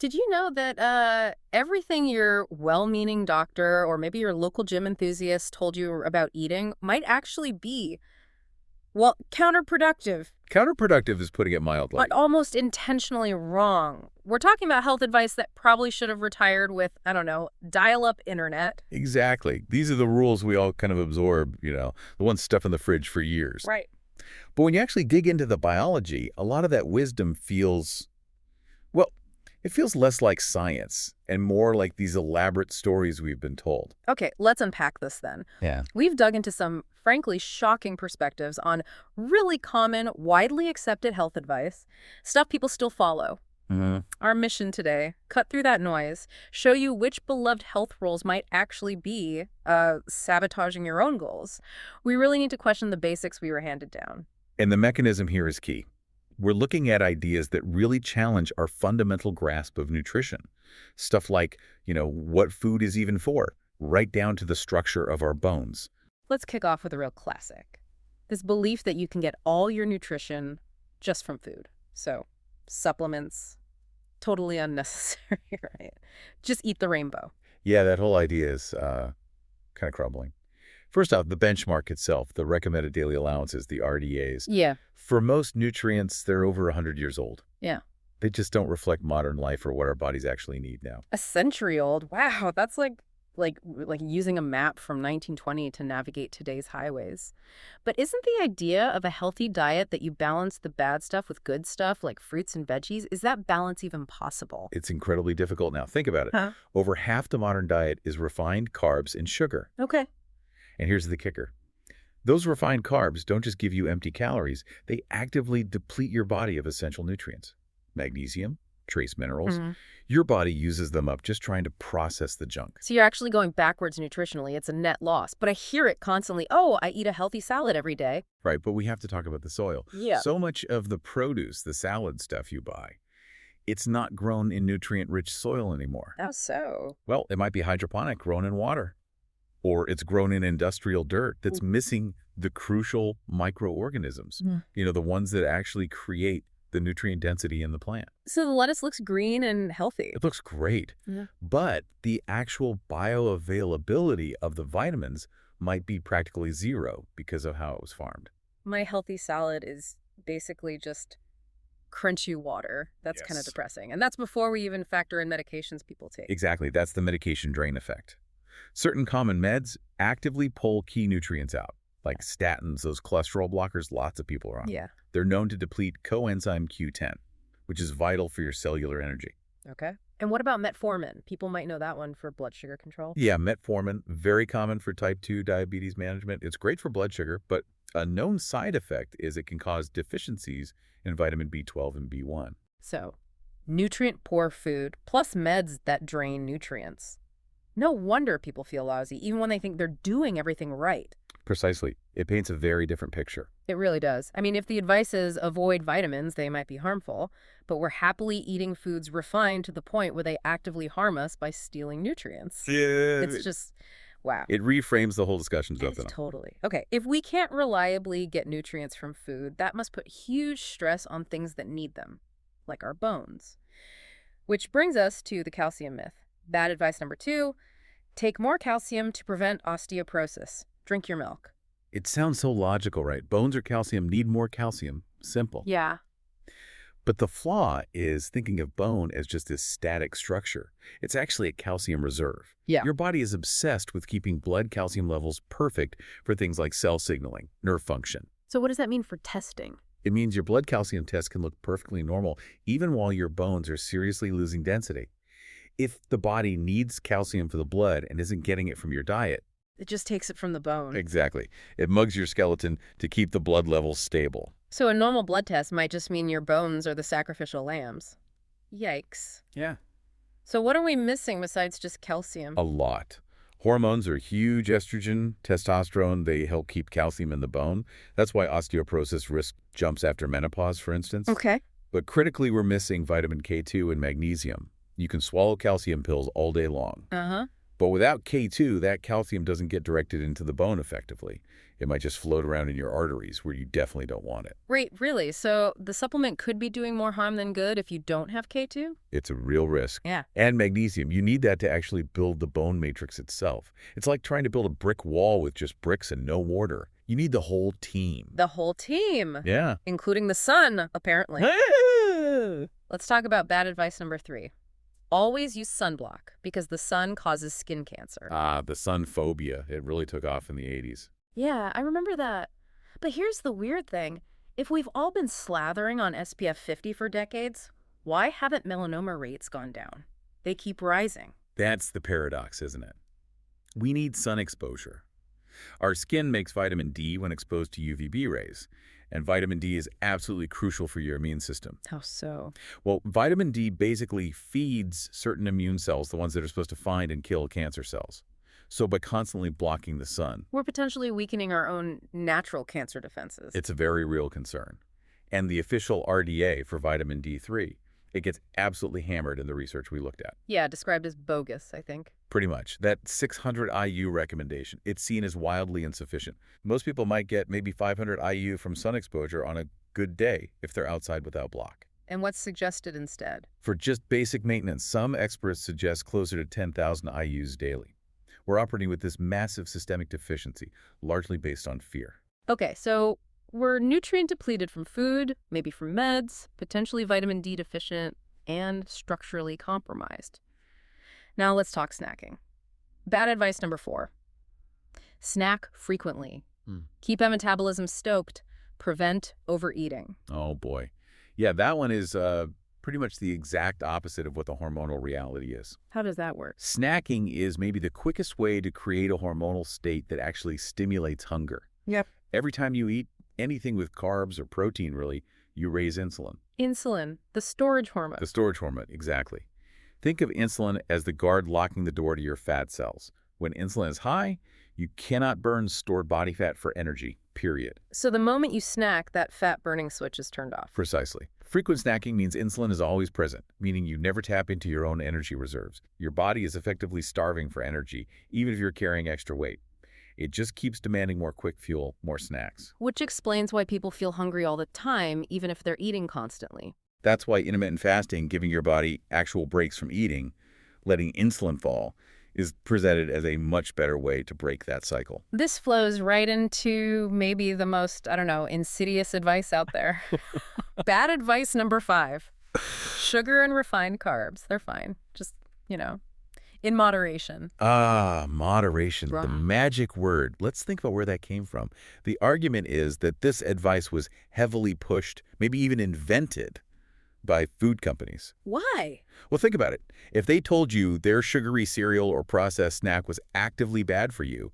Did you know that everything your well-meaning doctor or maybe your local gym enthusiast told you about eating might actually be, well, counterproductive, Counterproductive is putting it but mildly. almost intentionally wrong? We're talking about health advice that probably should have retired with, I don't know, dial-up internet. Exactly. These are the rules we all kind of absorb, the ones stuff in the fridge for years. Right. But when you actually dig into the biology, a lot of that wisdom feels, well, it feels less like science and more like these elaborate stories we've been told. Okay, let's unpack this then. Yeah. We've dug into some, frankly, shocking perspectives on really common, widely accepted health advice, stuff people still follow. Our mission today, cut through that noise, show you which beloved health roles might actually be sabotaging your own goals. We really need to question the basics we were handed down. And the mechanism here is key. We're looking at ideas that really challenge our fundamental grasp of nutrition. Stuff like, what food is even for, right down to the structure of our bones. Let's kick off with a real classic. This belief that you can get all your nutrition just from food. So, supplements, totally unnecessary, right? Just eat the rainbow. Yeah, that whole idea is kind of crumbling. First off, the benchmark itself, the recommended daily allowances, the RDAs. Yeah. For most nutrients, they're over 100 years old. Yeah. They just don't reflect modern life or what our bodies actually need now. A century old. Wow, that's like using a map from 1920 to navigate today's highways. But isn't the idea of a healthy diet that you balance the bad stuff with good stuff like fruits and veggies, is that balance even possible? It's incredibly difficult now. Think about it. Huh? Over half the modern diet is refined carbs and sugar. Okay. And here's the kicker. Those refined carbs don't just give you empty calories, they actively deplete your body of essential nutrients. Magnesium, trace minerals. Your body uses them up just trying to process the junk. So you're actually going backwards nutritionally. It's a net loss. But I hear it constantly. Oh, I eat a healthy salad every day. Right, but we have to talk about the soil. Yeah. So much of the produce, the salad stuff you buy, it's not grown in nutrient-rich soil anymore. How so? Well, it might be hydroponic, grown in water. Or it's grown in industrial dirt that's missing the crucial microorganisms, the ones that actually create the nutrient density in the plant. So the lettuce looks green and healthy. It looks great, but the actual bioavailability of the vitamins might be practically zero because of how it was farmed. My healthy salad is basically just crunchy water. That's kind of Yes. depressing. And that's before we even factor in medications people take. Exactly, that's the medication drain effect. Certain common meds actively pull key nutrients out, like statins, those cholesterol blockers lots of people are on. Yeah. They're known to deplete coenzyme Q10, which is vital for your cellular energy. Okay. And what about metformin? People might know that one for blood sugar control. Yeah, metformin, very common for type 2 diabetes management. It's great for blood sugar, but a known side effect is it can cause deficiencies in vitamin B12 and B1. So, nutrient-poor food plus meds that drain nutrients. No wonder people feel lousy, even when they think they're doing everything right. Precisely. It paints a very different picture. It really does. I mean, if the advice is avoid vitamins, they might be harmful, but we're happily eating foods refined to the point where they actively harm us by stealing nutrients. Yeah. It's just, wow. It reframes the whole discussion. Totally. Okay, if we can't reliably get nutrients from food, that must put huge stress on things that need them, like our bones. Which brings us to the calcium myth. Bad advice number 2, take more calcium to prevent osteoporosis. Drink your milk. It sounds so logical, right? Bones or calcium need more calcium. Simple. Yeah. But the flaw is thinking of bone as just this static structure. It's actually a calcium reserve. Yeah. Your body is obsessed with keeping blood calcium levels perfect for things like cell signaling, nerve function. So what does that mean for testing? It means your blood calcium test can look perfectly normal even while your bones are seriously losing density. If the body needs calcium for the blood and isn't getting it from your diet, It just takes it from the bone. exactly, it mugs your skeleton to keep the blood levels stable. So a normal blood test might just mean your bones are the sacrificial lambs. Yikes. Yeah. So what are we missing besides just calcium? A lot. Hormones are huge. Estrogen, testosterone, they help keep calcium in the bone. That's why osteoporosis risk jumps after menopause, for instance. Okay. But critically, we're missing vitamin K2 and magnesium. You can swallow calcium pills all day long. Uh-huh. But without K2, that calcium doesn't get directed into the bone effectively. It might just float around in your arteries where you definitely don't want it. Wait, really? So the supplement could be doing more harm than good if you don't have K2? It's a real risk. Yeah. And magnesium, you need that to actually build the bone matrix itself. It's like trying to build a brick wall with just bricks and no mortar. You need the whole team. The whole team. Yeah. Including the sun, apparently. Let's talk about bad advice number 3. Always use sunblock because the sun causes skin cancer. The sun phobia. It really took off in the 80s. Yeah, I remember that. But here's the weird thing. If we've all been slathering on SPF 50 for decades, why haven't melanoma rates gone down? They keep rising. That's the paradox, isn't it? We need sun exposure. Our skin makes vitamin D when exposed to UVB rays, and vitamin D is absolutely crucial for your immune system. How so? Well, vitamin D basically feeds certain immune cells, the ones that are supposed to find and kill cancer cells. So by constantly blocking the sun, We're potentially weakening our own natural cancer defenses. it's a very real concern. And the official RDA for vitamin D3, it gets absolutely hammered in the research we looked at. Yeah, described as bogus, I think. Pretty much. That 600 IU recommendation, it's seen as wildly insufficient. Most people might get maybe 500 IU from sun exposure on a good day if they're outside without block. And what's suggested instead? For just basic maintenance, some experts suggest closer to 10,000 IUs daily. We're operating with this massive systemic deficiency, largely based on fear. Okay, so we're nutrient depleted from food, maybe from meds, potentially vitamin D deficient, and structurally compromised. Now let's talk snacking. Bad advice number 4. Snack frequently. Keep that metabolism stoked. Prevent overeating. Oh, boy. Yeah, that one is pretty much the exact opposite of what the hormonal reality is. How does that work? Snacking is maybe the quickest way to create a hormonal state that actually stimulates hunger. Yep. Every time you eat anything with carbs or protein, really, you raise insulin. Insulin, the storage hormone. The storage hormone, exactly. Think of insulin as the guard locking the door to your fat cells. When insulin is high, you cannot burn stored body fat for energy, period. So the moment you snack, that fat burning switch is turned off. Precisely. Frequent snacking means insulin is always present, meaning you never tap into your own energy reserves. Your body is effectively starving for energy, even if you're carrying extra weight. It just keeps demanding more quick fuel, more snacks. Which explains why people feel hungry all the time, even if they're eating constantly. That's why intermittent fasting, giving your body actual breaks from eating, letting insulin fall, is presented as a much better way to break that cycle. This flows right into maybe the most, insidious advice out there. Bad advice number 5. Sugar and refined carbs. They're fine. Just, in moderation. Moderation, the Right. magic word. Let's think about where that came from. The argument is that this advice was heavily pushed, maybe even invented, by food companies. Why? Well, think about it. If they told you their sugary cereal or processed snack was actively bad for you,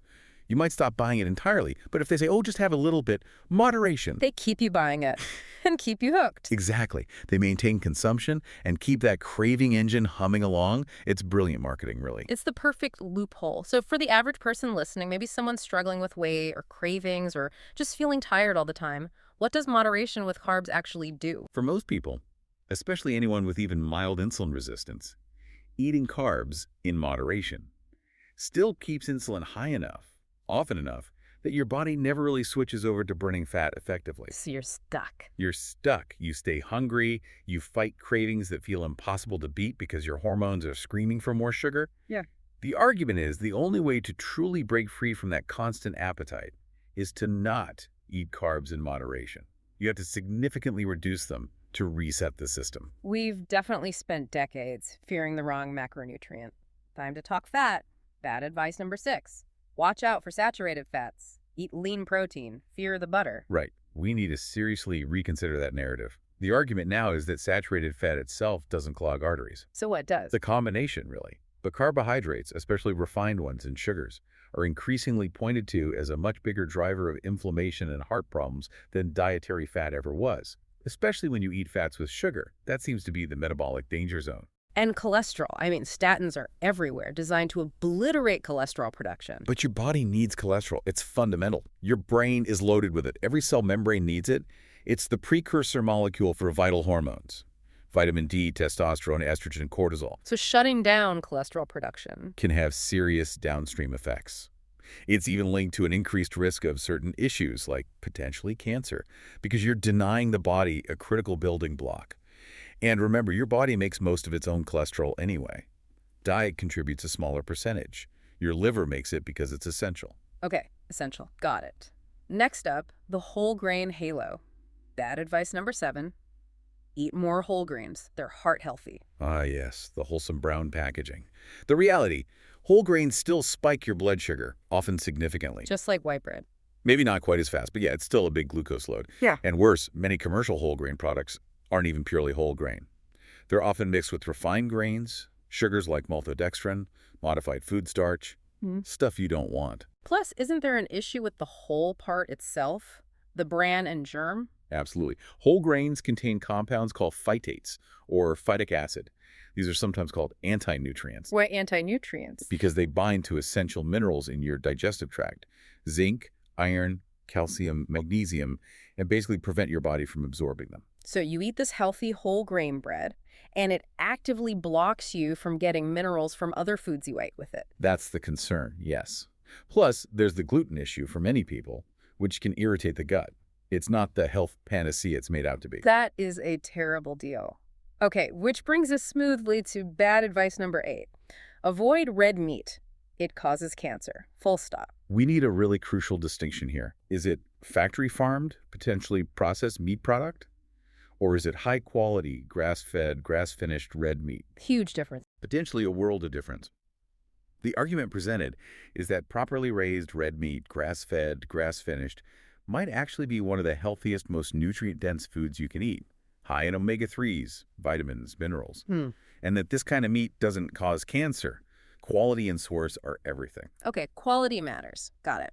you might stop buying it entirely. But if they say, oh, just have a little bit, moderation. They keep you buying it and keep you hooked. Exactly. They maintain consumption and keep that craving engine humming along. It's brilliant marketing, really. It's the perfect loophole. So for the average person listening, maybe someone struggling with weight or cravings or just feeling tired all the time, what does moderation with carbs actually do? For most people, especially anyone with even mild insulin resistance, eating carbs in moderation still keeps insulin high enough, often enough, that your body never really switches over to burning fat effectively. So you're stuck. You're stuck. You stay hungry. You fight cravings that feel impossible to beat because your hormones are screaming for more sugar. Yeah. The argument is the only way to truly break free from that constant appetite is to not eat carbs in moderation. You have to significantly reduce them to reset the system. We've definitely spent decades fearing the wrong macronutrient. Time to talk fat. Bad advice number 6. Watch out for saturated fats. Eat lean protein. Fear the butter. Right. We need to seriously reconsider that narrative. The argument now is that saturated fat itself doesn't clog arteries. So what does? The combination, really. But carbohydrates, especially refined ones and sugars, are increasingly pointed to as a much bigger driver of inflammation and heart problems than dietary fat ever was. Especially when you eat fats with sugar. That seems to be the metabolic danger zone. And cholesterol. Statins are everywhere, designed to obliterate cholesterol production. But your body needs cholesterol. It's fundamental. Your brain is loaded with it. Every cell membrane needs it. It's the precursor molecule for vital hormones. Vitamin D, testosterone, estrogen, and cortisol So shutting down cholesterol production. can have serious downstream effects. It's even linked to an increased risk of certain issues like potentially cancer because you're denying the body a critical building block. And remember, your body makes most of its own cholesterol anyway. Diet contributes a smaller percentage. Your liver makes it because it's essential. Okay, essential. Got it. Next up, the whole grain halo. Bad advice number 7. Eat more whole grains. They're heart healthy. Ah, yes, the wholesome brown packaging. The reality, whole grains still spike your blood sugar, often significantly. Just like white bread. Maybe not quite as fast, but yeah, it's still a big glucose load. Yeah. And worse, many commercial whole grain products aren't even purely whole grain. They're often mixed with refined grains, sugars like maltodextrin, modified food starch, stuff you don't want. Plus, isn't there an issue with the whole part itself? The bran and germ? Absolutely. Whole grains contain compounds called phytates, or phytic acid. These are sometimes called anti-nutrients. Why anti-nutrients? Because they bind to essential minerals in your digestive tract. Zinc, iron, calcium, magnesium, and basically prevent your body from absorbing them. So you eat this healthy whole grain bread, and it actively blocks you from getting minerals from other foods you ate with it. That's the concern, yes. Plus, there's the gluten issue for many people, which can irritate the gut. It's not the health panacea it's made out to be. That is a terrible deal. Okay, which brings us smoothly to bad advice number 8. Avoid red meat. It causes cancer. Full stop. We need a really crucial distinction here. Is it factory-farmed, potentially processed meat product? Or is it high-quality, grass-fed, grass-finished red meat? Huge difference. Potentially a world of difference. The argument presented is that properly raised red meat, grass-fed, grass-finished, might actually be one of the healthiest, most nutrient-dense foods you can eat, high in omega-3s, vitamins, minerals, and that this kind of meat doesn't cause cancer. Quality and source are everything. Okay, quality matters. Got it.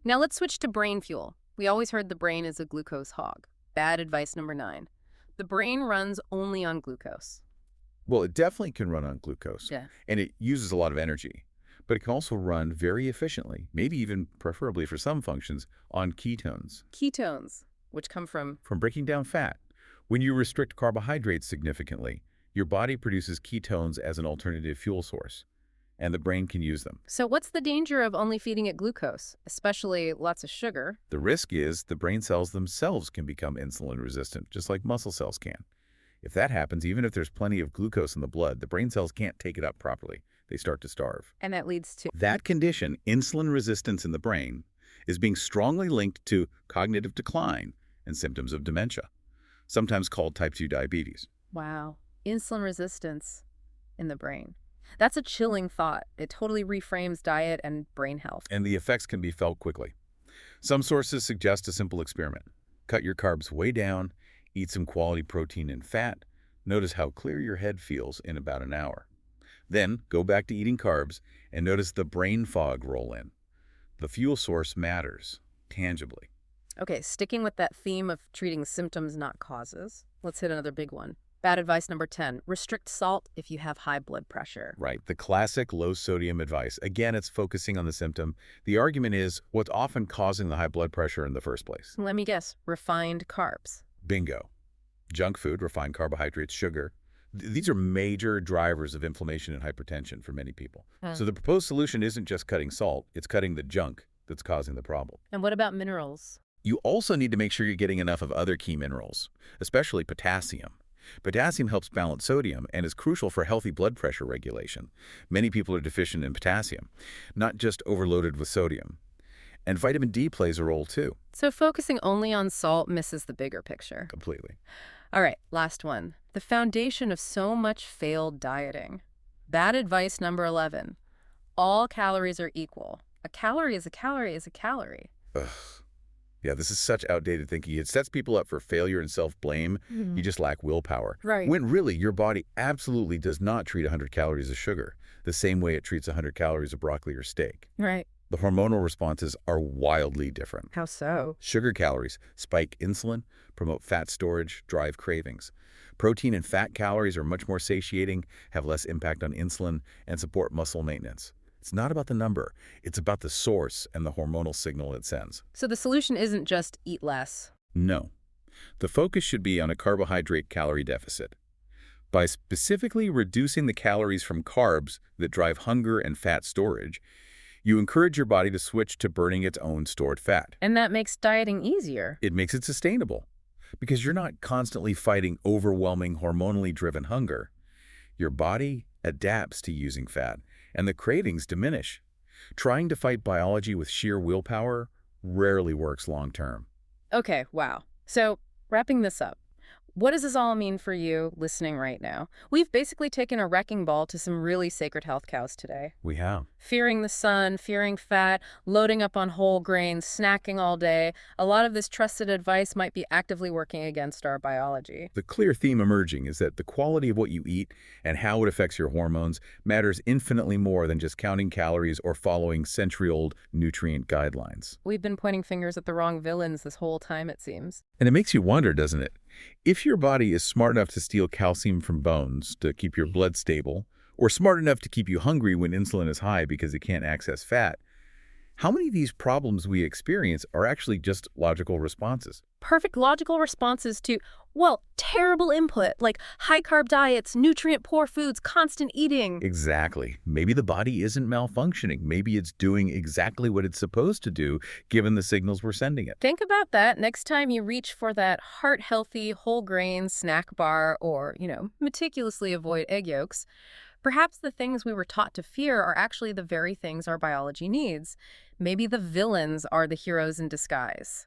Now let's switch to brain fuel. We always heard the brain is a glucose hog. Bad advice number 9. The brain runs only on glucose. Well, it definitely can run on glucose, Yeah. and it uses a lot of energy. But it can also run very efficiently, maybe even preferably for some functions, on ketones. Ketones, which come from... From breaking down fat. When you restrict carbohydrates significantly, your body produces ketones as an alternative fuel source, and the brain can use them. So what's the danger of only feeding it glucose, especially lots of sugar? The risk is the brain cells themselves can become insulin resistant, just like muscle cells can. If that happens, even if there's plenty of glucose in the blood, the brain cells can't take it up properly. They start to starve. And that leads to... That condition, insulin resistance in the brain, is being strongly linked to cognitive decline and symptoms of dementia, sometimes called type 2 diabetes. Wow. Insulin resistance in the brain. That's a chilling thought. It totally reframes diet and brain health. And the effects can be felt quickly. Some sources suggest a simple experiment. Cut your carbs way down, eat some quality protein and fat, notice how clear your head feels in about an hour. Then go back to eating carbs and notice the brain fog roll in. The fuel source matters, tangibly. Okay, sticking with that theme of treating symptoms, not causes, let's hit another big one. Bad advice number 10. Restrict salt if you have high blood pressure. Right, the classic low-sodium advice. Again, it's focusing on the symptom. The argument is what's often causing the high blood pressure in the first place. Let me guess. Refined carbs. Bingo. Junk food, refined carbohydrates, sugar. These are major drivers of inflammation and hypertension for many people. So the proposed solution isn't just cutting salt, it's cutting the junk that's causing the problem. And what about minerals? You also need to make sure you're getting enough of other key minerals, especially potassium. Potassium helps balance sodium and is crucial for healthy blood pressure regulation. Many people are deficient in potassium, not just overloaded with sodium. And vitamin D plays a role too. So focusing only on salt misses the bigger picture. Completely. All right, last one. The foundation of so much failed dieting. Bad advice number 11. All calories are equal. A calorie is a calorie is a calorie. Ugh. Yeah, this is such outdated thinking. It sets people up for failure and self-blame. You just lack willpower. Right. When really, your body absolutely does not treat 100 calories of sugar the same way it treats 100 calories of broccoli or steak. Right. The hormonal responses are wildly different. How so? Sugar calories spike insulin, promote fat storage, drive cravings. Protein and fat calories are much more satiating, have less impact on insulin, and support muscle maintenance. It's not about the number. It's about the source and the hormonal signal it sends. So the solution isn't just eat less. No. The focus should be on a carbohydrate calorie deficit. By specifically reducing the calories from carbs that drive hunger and fat storage, you encourage your body to switch to burning its own stored fat. And that makes dieting easier. It makes it sustainable because you're not constantly fighting overwhelming hormonally driven hunger. Your body adapts to using fat, and the cravings diminish. Trying to fight biology with sheer willpower rarely works long term. Okay, wow. So, wrapping this up, what does this all mean for you listening right now? We've basically taken a wrecking ball to some really sacred health cows today. We have. Fearing the sun, fearing fat, loading up on whole grains, snacking all day. A lot of this trusted advice might be actively working against our biology. The clear theme emerging is that the quality of what you eat and how it affects your hormones matters infinitely more than just counting calories or following century-old nutrient guidelines. We've been pointing fingers at the wrong villains this whole time, it seems. And it makes you wonder, doesn't it? If your body is smart enough to steal calcium from bones to keep your blood stable, or smart enough to keep you hungry when insulin is high because it can't access fat, how many of these problems we experience are actually just logical responses? Perfect logical responses to, well, terrible input, like high-carb diets, nutrient-poor foods, constant eating. Exactly. Maybe the body isn't malfunctioning. Maybe it's doing exactly what it's supposed to do, given the signals we're sending it. Think about that next time you reach for that heart-healthy, whole-grain snack bar or, meticulously avoid egg yolks. Perhaps the things we were taught to fear are actually the very things our biology needs. Maybe the villains are the heroes in disguise.